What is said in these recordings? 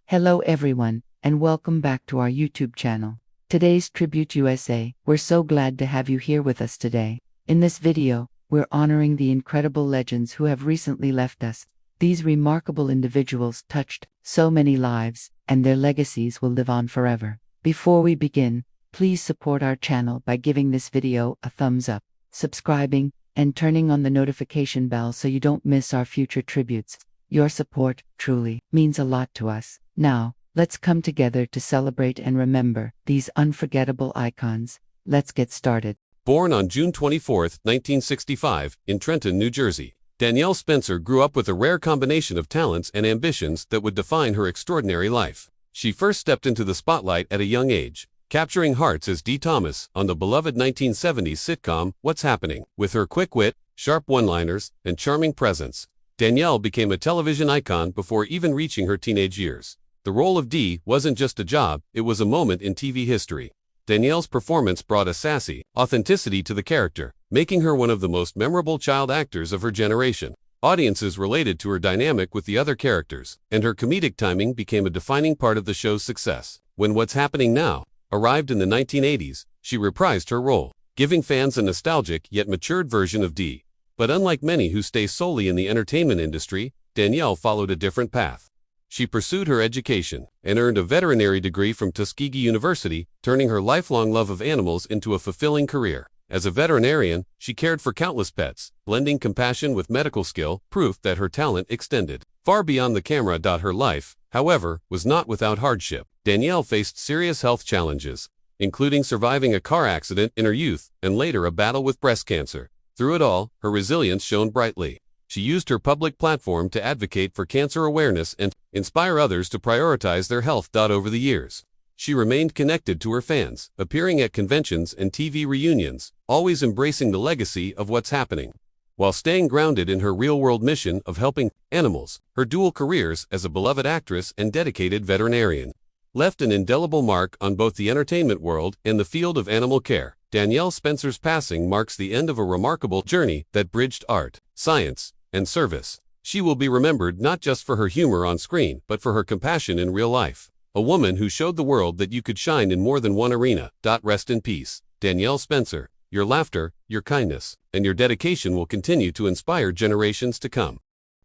Hello everyone, and welcome back to our YouTube channel. Today's Tribute USA. We're so glad to have you here with us today. In this video, we're honoring the incredible legends who have recently left us. These remarkable individuals touched so many lives, and their legacies will live on forever. Before we begin, please support our channel by giving this video a thumbs up, subscribing, and turning on the notification bell so you don't miss our future tributes. Your support truly means a lot to us. Now, let's come together to celebrate and remember these unforgettable icons. Let's get started. Born on June 24, 1965, in Trenton, New Jersey, Danielle Spencer grew up with a rare combination of talents and ambitions that would define her extraordinary life. She first stepped into the spotlight at a young age, capturing hearts as Dee Thomas on the beloved 1970s sitcom What's Happening. With her quick wit, sharp one-liners, and charming presence, Danielle became a television icon before even reaching her teenage years. The role of Dee wasn't just a job, it was a moment in TV history. Danielle's performance brought a sassy authenticity to the character, making her one of the most memorable child actors of her generation. Audiences related to her dynamic with the other characters, and her comedic timing became a defining part of the show's success. When What's Happening Now arrived in the 1980s, she reprised her role, giving fans a nostalgic yet matured version of Dee. But unlike many who stay solely in the entertainment industry, Danielle followed a different path. She pursued her education and earned a veterinary degree from Tuskegee University, turning her lifelong love of animals into a fulfilling career. As a veterinarian, she cared for countless pets, blending compassion with medical skill, proof that her talent extended far beyond the camera. Her life, however, was not without hardship. Danielle faced serious health challenges, including surviving a car accident in her youth and later a battle with breast cancer. Through it all, her resilience shone brightly. She used her public platform to advocate for cancer awareness and inspire others to prioritize their health. Over the years, she remained connected to her fans, appearing at conventions and TV reunions, always embracing the legacy of What's Happening, while staying grounded in her real-world mission of helping animals. Her dual careers as a beloved actress and dedicated veterinarian left an indelible mark on both the entertainment world and the field of animal care. Danielle Spencer's passing marks the end of a remarkable journey that bridged art, science, and service. She will be remembered not just for her humor on screen, but for her compassion in real life. A woman who showed the world that you could shine in more than one arena. Rest in peace, Danielle Spencer. Your laughter, your kindness, and your dedication will continue to inspire generations to come.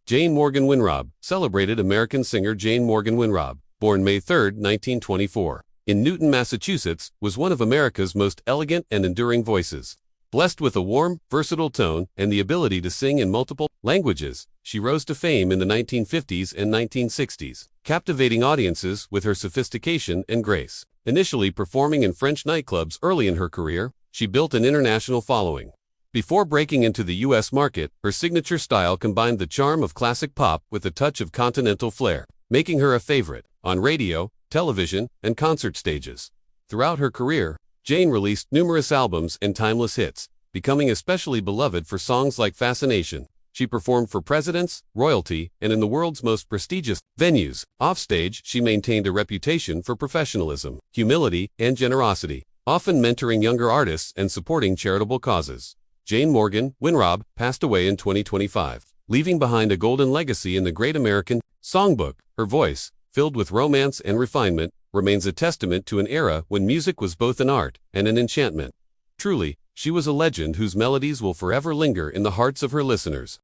Jane Morgan Winrob. Celebrated American singer Jane Morgan Winrob, born May 3, 1924. In Newton, Massachusetts, was one of America's most elegant and enduring voices. Blessed with a warm, versatile tone and the ability to sing in multiple languages, she rose to fame in the 1950s and 1960s, captivating audiences with her sophistication and grace. Initially performing in French nightclubs early in her career, she built an international following. Before breaking into the U.S. market, her signature style combined the charm of classic pop with a touch of continental flair, making her a favorite on radio, television, and concert stages. Throughout her career, Jane released numerous albums and timeless hits, becoming especially beloved for songs like Fascination. She performed for presidents, royalty, and in the world's most prestigious venues. Offstage, she maintained a reputation for professionalism, humility, and generosity, often mentoring younger artists and supporting charitable causes. Jane Morgan Winrob passed away in 2025, leaving behind a golden legacy in the Great American Songbook. Her voice, filled with romance and refinement, remains a testament to an era when music was both an art and an enchantment. Truly, she was a legend whose melodies will forever linger in the hearts of her listeners.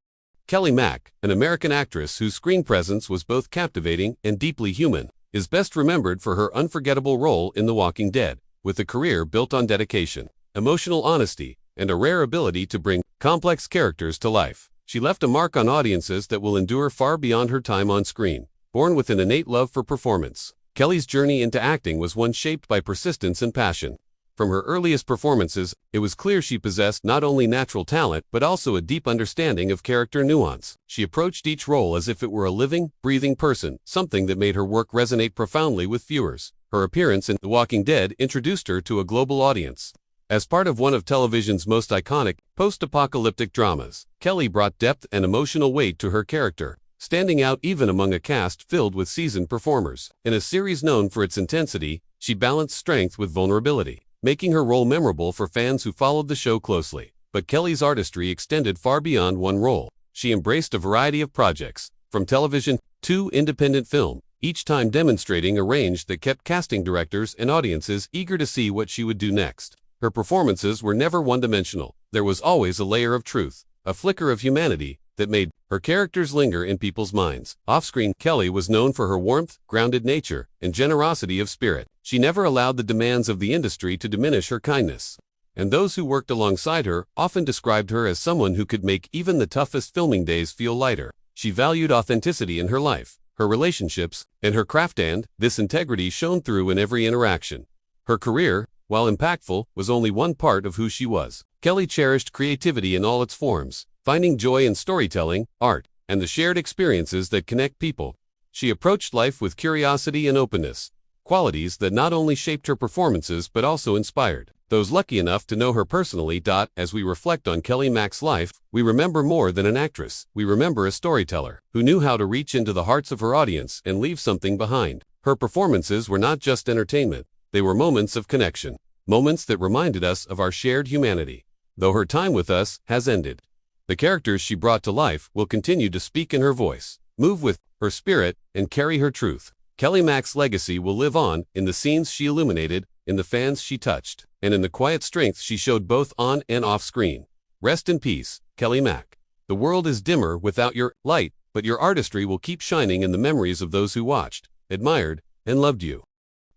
Kelly Mack, an American actress whose screen presence was both captivating and deeply human, is best remembered for her unforgettable role in The Walking Dead. With a career built on dedication, emotional honesty, and a rare ability to bring complex characters to life, she left a mark on audiences that will endure far beyond her time on screen. Born with an innate love for performance, Kelly's journey into acting was one shaped by persistence and passion. From her earliest performances, it was clear she possessed not only natural talent but also a deep understanding of character nuance. She approached each role as if it were a living, breathing person, something that made her work resonate profoundly with viewers. Her appearance in The Walking Dead introduced her to a global audience. As part of one of television's most iconic, post-apocalyptic dramas, Kelly brought depth and emotional weight to her character, standing out even among a cast filled with seasoned performers. In a series known for its intensity, she balanced strength with vulnerability, making her role memorable for fans who followed the show closely. But Kelly's artistry extended far beyond one role. She embraced a variety of projects, from television to independent film, each time demonstrating a range that kept casting directors and audiences eager to see what she would do next. Her performances were never one-dimensional. There was always a layer of truth, a flicker of humanity, that made her characters linger in people's minds. Off-screen, Kelly was known for her warmth, grounded nature, and generosity of spirit. She never allowed the demands of the industry to diminish her kindness. And those who worked alongside her often described her as someone who could make even the toughest filming days feel lighter. She valued authenticity in her life, her relationships, and her craft, and this integrity shone through in every interaction. Her career, while impactful, was only one part of who she was. Kelly cherished creativity in all its forms, finding joy in storytelling, art, and the shared experiences that connect people. She approached life with curiosity and openness, qualities that not only shaped her performances but also inspired those lucky enough to know her personally. As we reflect on Kelly Mack's life, we remember more than an actress. We remember a storyteller who knew how to reach into the hearts of her audience and leave something behind. Her performances were not just entertainment, they were moments of connection, moments that reminded us of our shared humanity. Though her time with us has ended, the characters she brought to life will continue to speak in her voice, move with her spirit, and carry her truth. Kelly Mack's legacy will live on in the scenes she illuminated, in the fans she touched, and in the quiet strength she showed both on and off screen. Rest in peace, Kelly Mack. The world is dimmer without your light, but your artistry will keep shining in the memories of those who watched, admired, and loved you.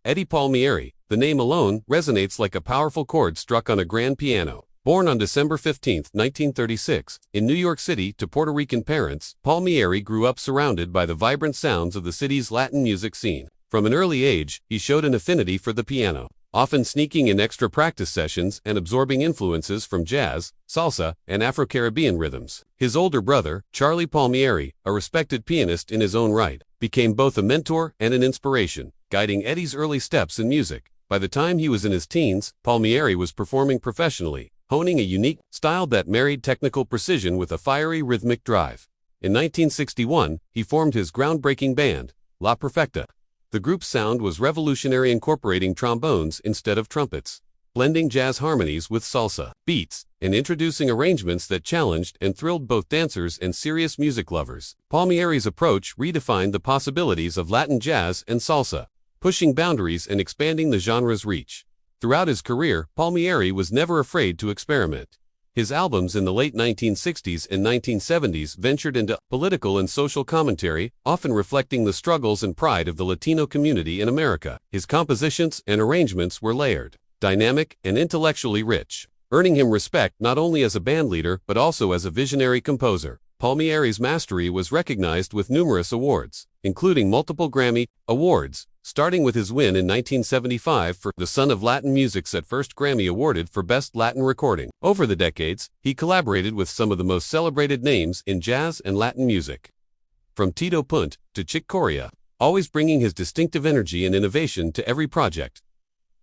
Eddie Palmieri, the name alone resonates like a powerful chord struck on a grand piano. Born on December 15, 1936, in New York City to Puerto Rican parents, Palmieri grew up surrounded by the vibrant sounds of the city's Latin music scene. From an early age, he showed an affinity for the piano, often sneaking in extra practice sessions and absorbing influences from jazz, salsa, and Afro-Caribbean rhythms. His older brother, Charlie Palmieri, a respected pianist in his own right, became both a mentor and an inspiration, guiding Eddie's early steps in music. By the time he was in his teens, Palmieri was performing professionally, honing a unique style that married technical precision with a fiery rhythmic drive. In 1961, he formed his groundbreaking band, La Perfecta. The group's sound was revolutionary, incorporating trombones instead of trumpets, blending jazz harmonies with salsa beats, and introducing arrangements that challenged and thrilled both dancers and serious music lovers. Palmieri's approach redefined the possibilities of Latin jazz and salsa, pushing boundaries and expanding the genre's reach. Throughout his career, Palmieri was never afraid to experiment. His albums in the late 1960s and 1970s ventured into political and social commentary, often reflecting the struggles and pride of the Latino community in America. His compositions and arrangements were layered, dynamic, and intellectually rich, earning him respect not only as a bandleader but also as a visionary composer. Palmieri's mastery was recognized with numerous awards, including multiple Grammy Awards, starting with his win in 1975 for The Son of Latin Music's first Grammy awarded for Best Latin Recording. Over the decades, he collaborated with some of the most celebrated names in jazz and Latin music, from Tito Puente to Chick Corea, always bringing his distinctive energy and innovation to every project.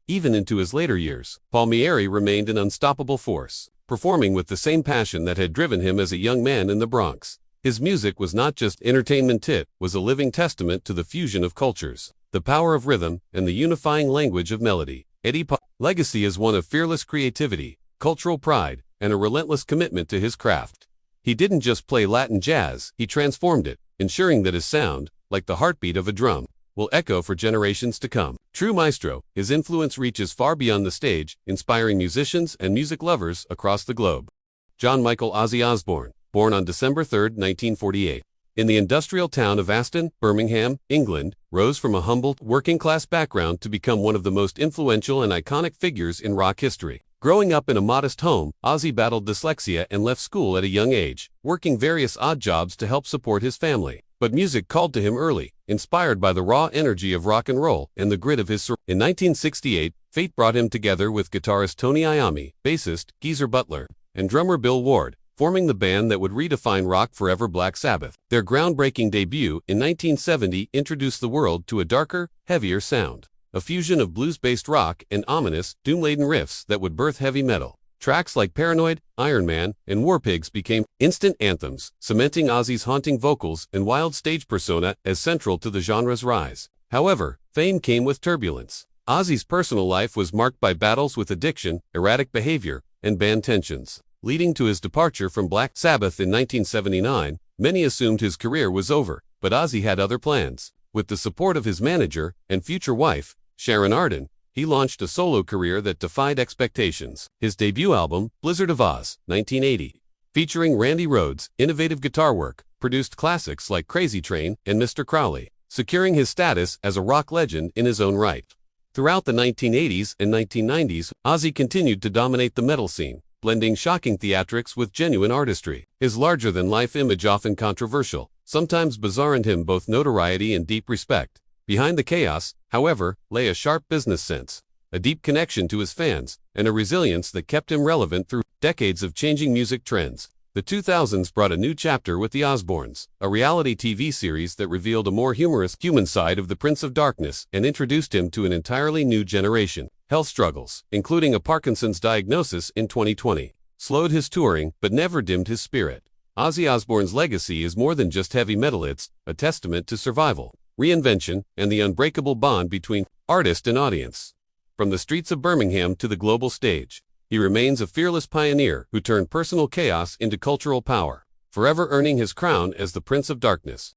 Even into his later years, Palmieri remained an unstoppable force, performing with the same passion that had driven him as a young man in the Bronx. His music was not just entertainment, it was a living testament to the fusion of cultures, the power of rhythm, and the unifying language of melody. Eddie's legacy is one of fearless creativity, cultural pride, and a relentless commitment to his craft. He didn't just play Latin jazz, he transformed it, ensuring that his sound, like the heartbeat of a drum, will echo for generations to come. True maestro, his influence reaches far beyond the stage, inspiring musicians and music lovers across the globe. John Michael Ozzy Osbourne, born on December 3, 1948. In the industrial town of Aston, Birmingham, England, rose from a humble, working-class background to become one of the most influential and iconic figures in rock history. Growing up in a modest home, Ozzy battled dyslexia and left school at a young age, working various odd jobs to help support his family. But music called to him early, inspired by the raw energy of rock and roll and the grit of his surroundings. In 1968, fate brought him together with guitarist Tony Iommi, bassist Geezer Butler, and drummer Bill Ward, forming the band that would redefine rock forever, Black Sabbath. Their groundbreaking debut in 1970 introduced the world to a darker, heavier sound, a fusion of blues-based rock and ominous, doom-laden riffs that would birth heavy metal. Tracks like Paranoid, Iron Man, and War Pigs became instant anthems, cementing Ozzy's haunting vocals and wild stage persona as central to the genre's rise. However, fame came with turbulence. Ozzy's personal life was marked by battles with addiction, erratic behavior, and band tensions. Leading to his departure from Black Sabbath in 1979, many assumed his career was over, but Ozzy had other plans. With the support of his manager and future wife, Sharon Arden, he launched a solo career that defied expectations. His debut album, Blizzard of Oz, 1980, featuring Randy Rhoads' innovative guitar work, produced classics like Crazy Train and Mr. Crowley, securing his status as a rock legend in his own right. Throughout the 1980s and 1990s, Ozzy continued to dominate the metal scene, blending shocking theatrics with genuine artistry. His larger-than-life image, often controversial, sometimes bizarre, earned him both notoriety and deep respect. Behind the chaos, however, lay a sharp business sense, a deep connection to his fans, and a resilience that kept him relevant through decades of changing music trends. The 2000s brought a new chapter with The Osbournes, a reality TV series that revealed a more humorous human side of the Prince of Darkness and introduced him to an entirely new generation. Health struggles, including a Parkinson's diagnosis in 2020, slowed his touring but never dimmed his spirit. Ozzy Osbourne's legacy is more than just heavy metal. It's a testament to survival, reinvention, and the unbreakable bond between artist and audience. From the streets of Birmingham to the global stage, he remains a fearless pioneer who turned personal chaos into cultural power, forever earning his crown as the Prince of Darkness.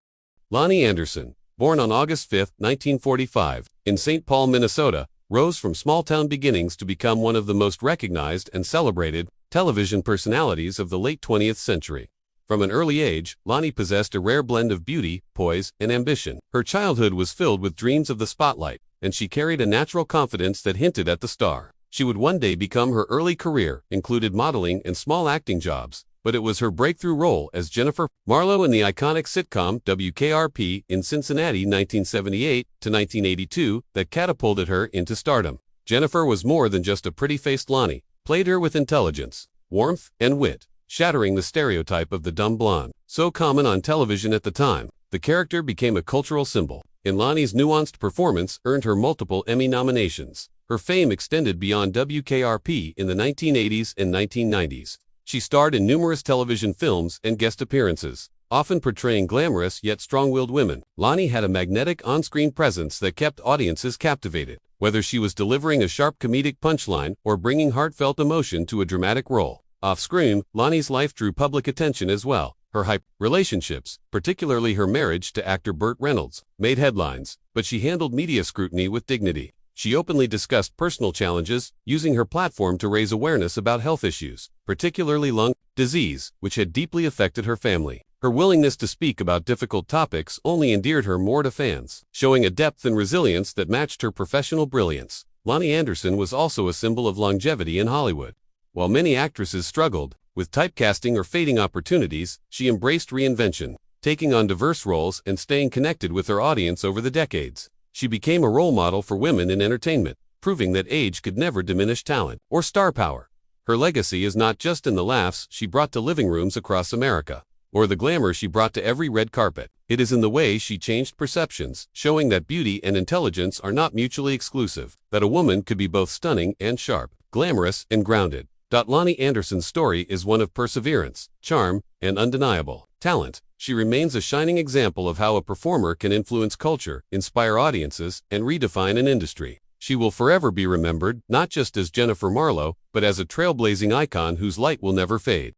Lonnie Anderson, born on August 5, 1945, in St. Paul, Minnesota, rose from small-town beginnings to become one of the most recognized and celebrated television personalities of the late 20th century. From an early age, Lonnie possessed a rare blend of beauty, poise, and ambition. Her childhood was filled with dreams of the spotlight, and she carried a natural confidence that hinted at the star. She would one day become. Her early career included modeling and small acting jobs, but it was her breakthrough role as Jennifer Marlowe in the iconic sitcom WKRP in Cincinnati 1978 to 1982 that catapulted her into stardom. Jennifer was more than just a pretty-faced. Lonnie played her with intelligence, warmth, and wit, shattering the stereotype of the dumb blonde, so common on television at the time. The character became a cultural symbol, and Lonnie's nuanced performance earned her multiple Emmy nominations. Her fame extended beyond WKRP in the 1980s and 1990s. She starred in numerous television films and guest appearances, often portraying glamorous yet strong-willed women. Lonnie had a magnetic on-screen presence that kept audiences captivated, whether she was delivering a sharp comedic punchline or bringing heartfelt emotion to a dramatic role. Off-screen, Lonnie's life drew public attention as well. Her relationships, particularly her marriage to actor Burt Reynolds, made headlines, but she handled media scrutiny with dignity. She openly discussed personal challenges, using her platform to raise awareness about health issues, particularly lung disease, which had deeply affected her family. Her willingness to speak about difficult topics only endeared her more to fans, showing a depth and resilience that matched her professional brilliance. Lonnie Anderson was also a symbol of longevity in Hollywood. While many actresses struggled with typecasting or fading opportunities, she embraced reinvention, taking on diverse roles and staying connected with her audience over the decades. She became a role model for women in entertainment, proving that age could never diminish talent or star power. Her legacy is not just in the laughs she brought to living rooms across America, or the glamour she brought to every red carpet. It is in the way she changed perceptions, showing that beauty and intelligence are not mutually exclusive, that a woman could be both stunning and sharp, glamorous and grounded. Lonnie Anderson's story is one of perseverance, charm, and undeniable talent. She remains a shining example of how a performer can influence culture, inspire audiences, and redefine an industry. She will forever be remembered, not just as Jennifer Marlowe, but as a trailblazing icon whose light will never fade.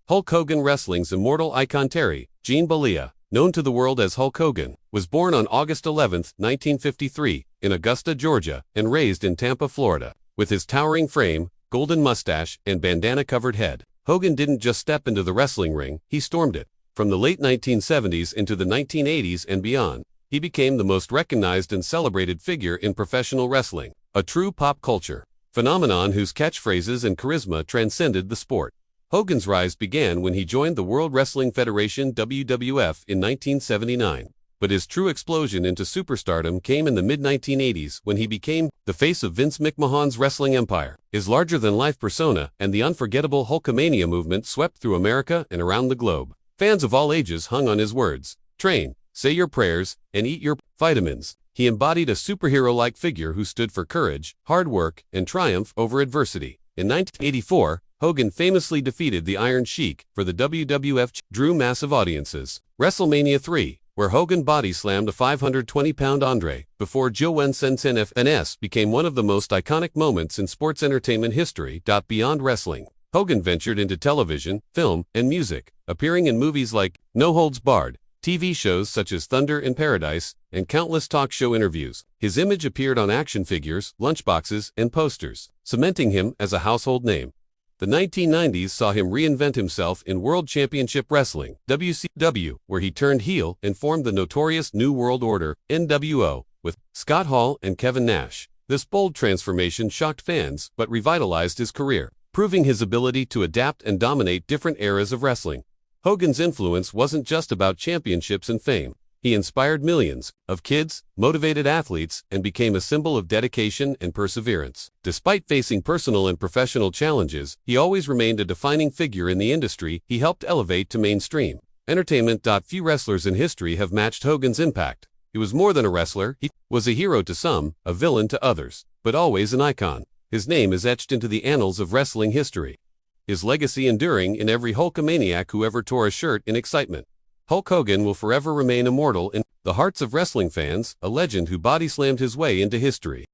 Hulk Hogan. Wrestling's immortal icon Terry Gene Bollea, known to the world as Hulk Hogan, was born on August 11, 1953, in Augusta, Georgia, and raised in Tampa, Florida. With his towering frame, golden mustache, and bandana-covered head, Hogan didn't just step into the wrestling ring, he stormed it. From the late 1970s into the 1980s and beyond, he became the most recognized and celebrated figure in professional wrestling, a true pop culture phenomenon whose catchphrases and charisma transcended the sport. Hogan's rise began when he joined the World Wrestling Federation (WWF) in 1979, but his true explosion into superstardom came in the mid-1980s when he became the face of Vince McMahon's wrestling empire. His larger-than-life persona and the unforgettable Hulkamania movement swept through America and around the globe. Fans of all ages hung on his words: train, say your prayers, and eat your vitamins. He embodied a superhero-like figure who stood for courage, hard work, and triumph over adversity. In 1984, Hogan famously defeated the Iron Sheik for the WWF, drew massive audiences. WrestleMania 3, where Hogan body-slammed a 520-pound Andre before Joe Sensen FNS, became one of the most iconic moments in sports entertainment history. Beyond wrestling, Hogan ventured into television, film, and music, appearing in movies like No Holds Barred, TV shows such as Thunder in Paradise, and countless talk show interviews. His image appeared on action figures, lunchboxes, and posters, cementing him as a household name. The 1990s saw him reinvent himself in World Championship Wrestling, WCW, where he turned heel and formed the notorious New World Order, NWO, with Scott Hall and Kevin Nash. This bold transformation shocked fans but revitalized his career, proving his ability to adapt and dominate different eras of wrestling. Hogan's influence wasn't just about championships and fame. He inspired millions of kids, motivated athletes, and became a symbol of dedication and perseverance. Despite facing personal and professional challenges, he always remained a defining figure in the industry he helped elevate to mainstream entertainment. Few wrestlers in history have matched Hogan's impact. He was more than a wrestler. He was a hero to some, a villain to others, but always an icon. His name is etched into the annals of wrestling history, his legacy enduring in every Hulkamaniac who ever tore a shirt in excitement. Hulk Hogan will forever remain immortal in the hearts of wrestling fans, a legend who body-slammed his way into history.